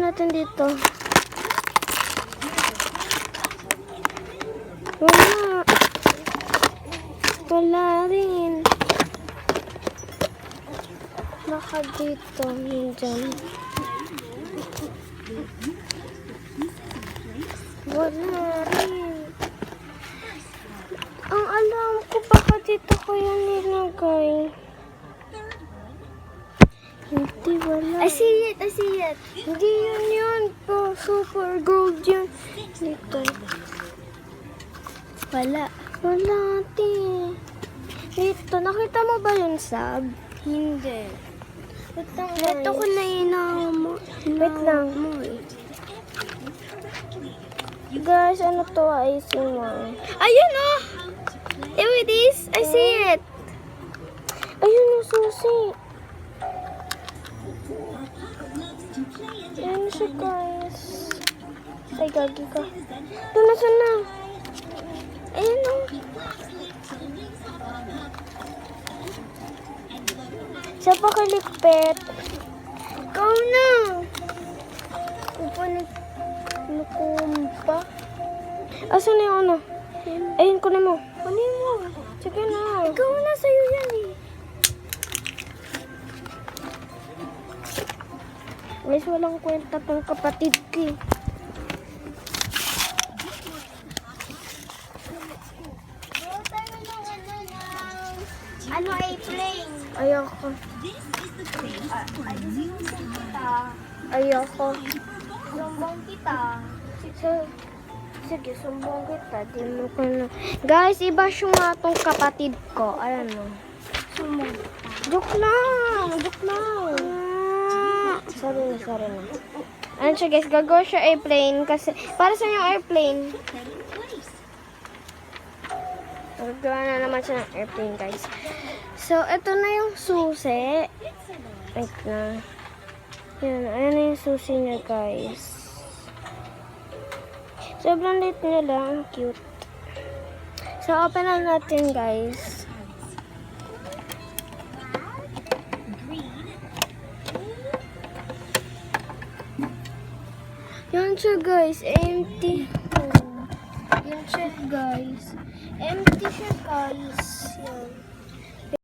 natin dito. Wala. Wala rin. Baka dito. Nandyan. Wala rin. Ang alam ko baka dito ko yung nilagay. Hindi, wala. I see it. Hindi yun. Super gold yun. Dito. Wala. Wala, ate. Dito, nakita mo ba yun, Sab? Hindi. Wait lang, Ito ko na mo. Wait lang. Guys, ano to? Icing mo. Ayun oh! Here it is. I see it. Ayun yung susi. Ayan siya, guys. Ay, gagi ka. Ito na sana. Ayan o. Siya pa kalikpet. Ikaw na. Upo na. Nakumpa. Asan na yung ano? Ayun, kunin mo. Kunin mo. Sige na. Ikaw na, sa'yo yan eh. Guys, walang kwenta tong kapatid ko. Ano ay plane? Ayoko. Ayoko. Sumbong kita. Sige, sumbong kita. Di mo ko na. Guys, iba siya nga tong kapatid ko. Ayan o. Sumbong. Joke lang. Sorry na. Ano siya, guys? Gagawa siya airplane. Kasi, para sa yung airplane. Gagawa na naman siya ng airplane, guys. So, ito na yung susi. Wait na. Yan, ayan na yung susi niya, guys. Sobrang liit niya lang. Cute. So, open na natin, guys. Yan siya, guys. Empty. Yan siya, guys. Empty siya, guys. Yan.